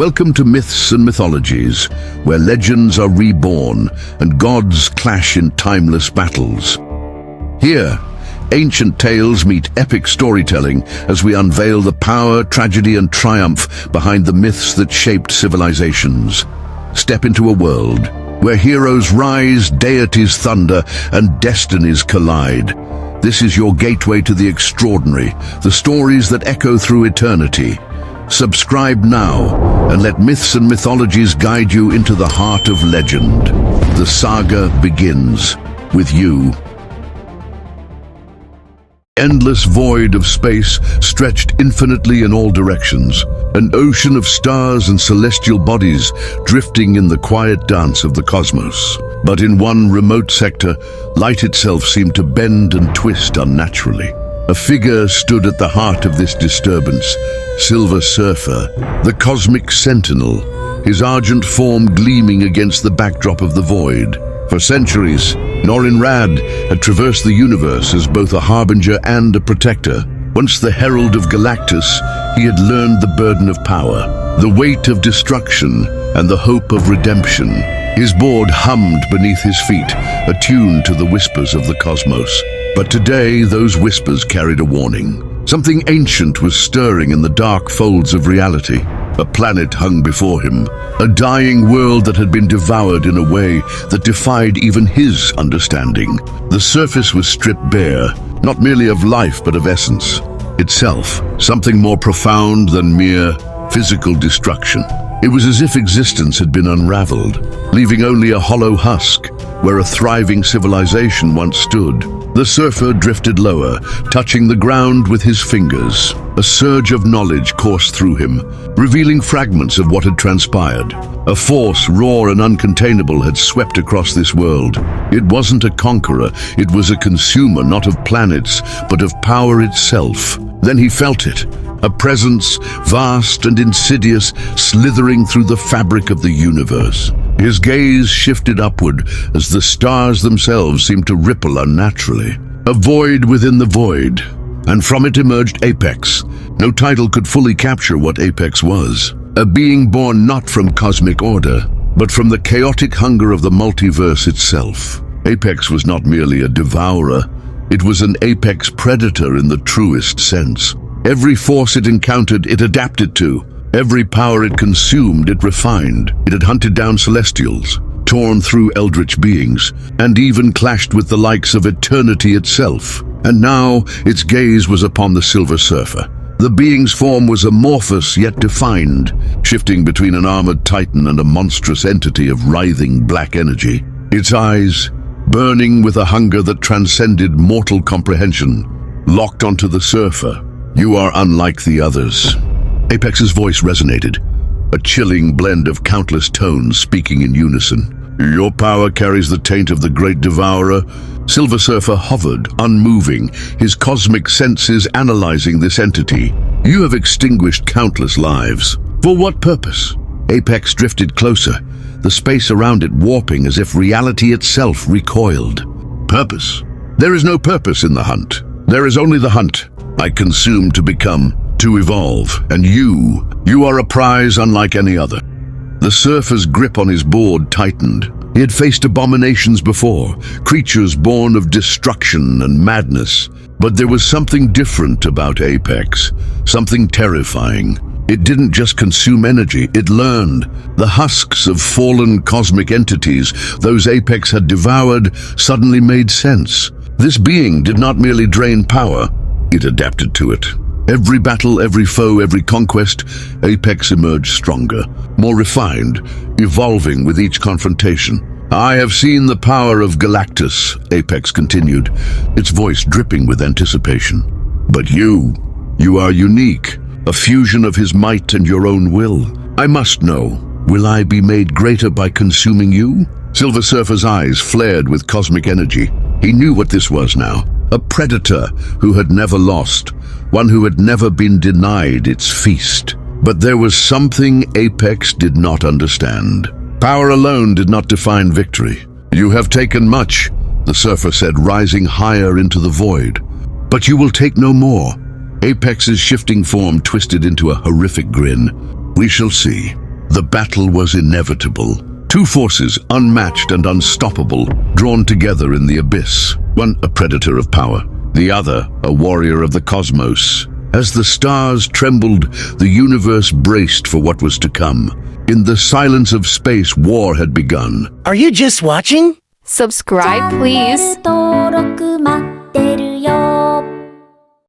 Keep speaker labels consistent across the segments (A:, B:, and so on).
A: Welcome to Myths and Mythologies, where legends are reborn and gods clash in timeless battles. Here, ancient tales meet epic storytelling as we unveil the power, tragedy, and triumph behind the myths that shaped civilizations. Step into a world where heroes rise, deities thunder, and destinies collide. This is your gateway to the extraordinary, the stories that echo through eternity. Subscribe now and let Myths and Mythologies guide you into the heart of legend. The saga begins with you. Endless void of space stretched infinitely in all directions, an ocean of stars and celestial bodies drifting in the quiet dance of the cosmos. But in one remote sector, light itself seemed to bend and twist unnaturally. A figure stood at the heart of this disturbance, Silver Surfer, the cosmic sentinel, his argent form gleaming against the backdrop of the void. For centuries, Norrin Radd had traversed the universe as both a harbinger and a protector. Once the Herald of Galactus, he had learned the burden of power, the weight of destruction, and the hope of redemption. His board hummed beneath his feet, attuned to the whispers of the cosmos. But today, those whispers carried a warning. Something ancient was stirring in the dark folds of reality. A planet hung before him, a dying world that had been devoured in a way that defied even his understanding. The surface was stripped bare, not merely of life but of essence itself, something more profound than mere physical destruction. It was as if existence had been unraveled, leaving only a hollow husk where a thriving civilization once stood. The surfer drifted lower, touching the ground with his fingers. A surge of knowledge coursed through him, revealing fragments of what had transpired. A force, raw and uncontainable, had swept across this world. It wasn't a conqueror, it was a consumer, not of planets, but of power itself. Then he felt it, a presence, vast and insidious, slithering through the fabric of the universe. His gaze shifted upward as the stars themselves seemed to ripple unnaturally. A void within the void, and from it emerged Apex. No title could fully capture what Apex was. A being born not from cosmic order, but from the chaotic hunger of the multiverse itself. Apex was not merely a devourer, it was an apex predator in the truest sense. Every force it encountered, it adapted to. Every power it consumed, it refined. It had hunted down celestials, torn through eldritch beings, and even clashed with the likes of eternity itself. And now its gaze was upon the Silver Surfer. The being's form was amorphous yet defined, shifting between an armored titan and a monstrous entity of writhing black energy. Its eyes, burning with a hunger that transcended mortal comprehension, locked onto the surfer. "You are unlike the others." Apex's voice resonated, a chilling blend of countless tones speaking in unison. "Your power carries the taint of the great devourer." Silver Surfer hovered, unmoving, his cosmic senses analyzing this entity. "You have extinguished countless lives. For what purpose?" Apex drifted closer, the space around it warping as if reality itself recoiled. "Purpose? There is no purpose in the hunt. There is only the hunt. I consume to become, to evolve, and you are a prize unlike any other." The surfer's grip on his board tightened. He had faced abominations before, creatures born of destruction and madness. But there was something different about Apex, something terrifying. It didn't just consume energy, it learned. The husks of fallen cosmic entities those Apex had devoured suddenly made sense. This being did not merely drain power, it adapted to it. Every battle, every foe, every conquest, Apex emerged stronger, more refined, evolving with each confrontation. "I have seen the power of Galactus," Apex continued, its voice dripping with anticipation. "But you are unique, a fusion of his might and your own will. I must know, will I be made greater by consuming you?" Silver Surfer's eyes flared with cosmic energy. He knew what this was now. A predator who had never lost, one who had never been denied its feast. But there was something Apex did not understand. Power alone did not define victory. "You have taken much," the surfer said, rising higher into the void. "But you will take no more." Apex's shifting form twisted into a horrific grin. "We shall see." The battle was inevitable. Two forces, unmatched and unstoppable, drawn together in the abyss. One a predator of power, the other a warrior of the cosmos. As the stars trembled, the universe braced for what was to come. In the silence of space, war had begun.
B: Are you just watching?
C: Subscribe, please.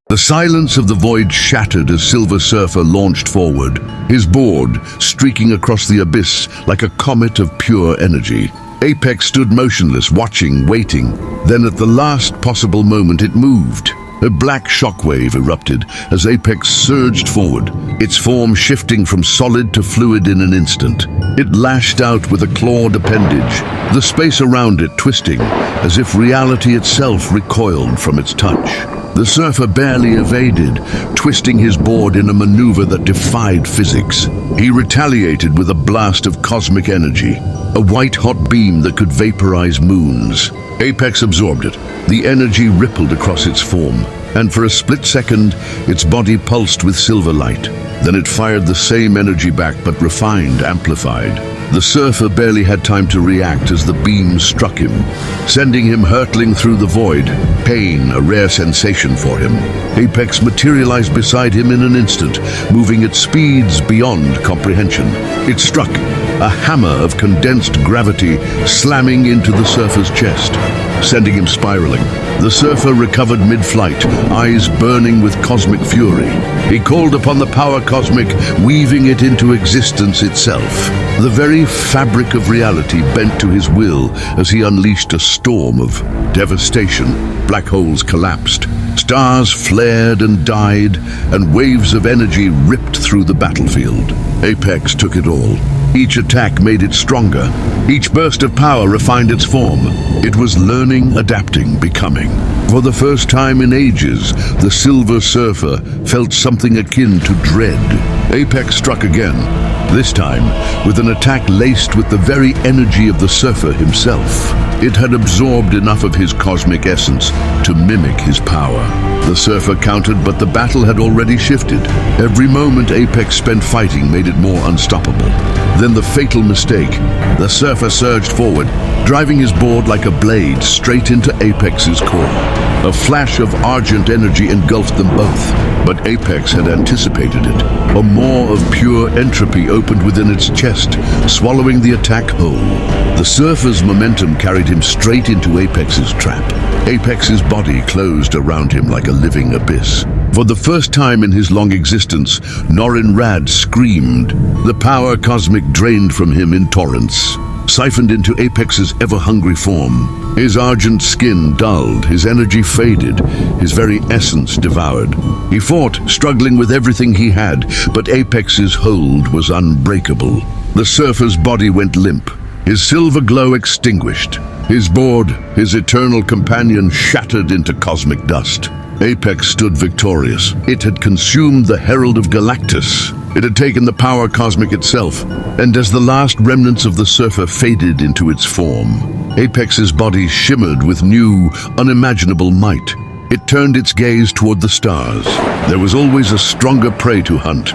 A: The silence of the void shattered as Silver Surfer launched forward, his board streaking across the abyss like a comet of pure energy. Apex stood motionless, watching, waiting. Then at the last possible moment it moved. A black shockwave erupted as Apex surged forward, its form shifting from solid to fluid in an instant. It lashed out with a clawed appendage, the space around it twisting, as if reality itself recoiled from its touch. The surfer barely evaded, twisting his board in a maneuver that defied physics. He retaliated with a blast of cosmic energy, a white-hot beam that could vaporize moons. Apex absorbed it. The energy rippled across its form, and for a split second, its body pulsed with silver light. Then it fired the same energy back, but refined, amplified. The surfer barely had time to react as the beam struck him, sending him hurtling through the void, pain a rare sensation for him. Apex materialized beside him in an instant, moving at speeds beyond comprehension. It struck, a hammer of condensed gravity slamming into the surfer's chest, sending him spiraling. The surfer recovered mid-flight, eyes burning with cosmic fury. He called upon the power cosmic, weaving it into existence itself. The very fabric of reality bent to his will as he unleashed a storm of devastation. Black holes collapsed, stars flared and died, and waves of energy ripped through the battlefield. Apex took it all. Each attack made it stronger. Each burst of power refined its form. It was learning, adapting, becoming. For the first time in ages, the Silver Surfer felt something akin to dread. Apex struck again, this time with an attack laced with the very energy of the surfer himself. It had absorbed enough of his cosmic essence to mimic his power. The surfer countered, but the battle had already shifted. Every moment Apex spent fighting made it more unstoppable. Then the fatal mistake. The surfer surged forward, driving his board like a blade straight into Apex's core. A flash of argent energy engulfed them both, but Apex had anticipated it. A maw of pure entropy opened within its chest, swallowing the attack whole. The surfer's momentum carried him straight into Apex's trap. Apex's body closed around him like a living abyss. For the first time in his long existence, Norrin Radd screamed. The power cosmic drained from him in torrents, siphoned into Apex's ever-hungry form. His argent skin dulled, his energy faded, his very essence devoured. He fought, struggling with everything he had, but Apex's hold was unbreakable. The surfer's body went limp, his silver glow extinguished. His board, his eternal companion, shattered into cosmic dust. Apex stood victorious. It had consumed the Herald of Galactus. It had taken the power cosmic itself, and as the last remnants of the surfer faded into its form, Apex's body shimmered with new, unimaginable might. It turned its gaze toward the stars. There was always a stronger prey to hunt,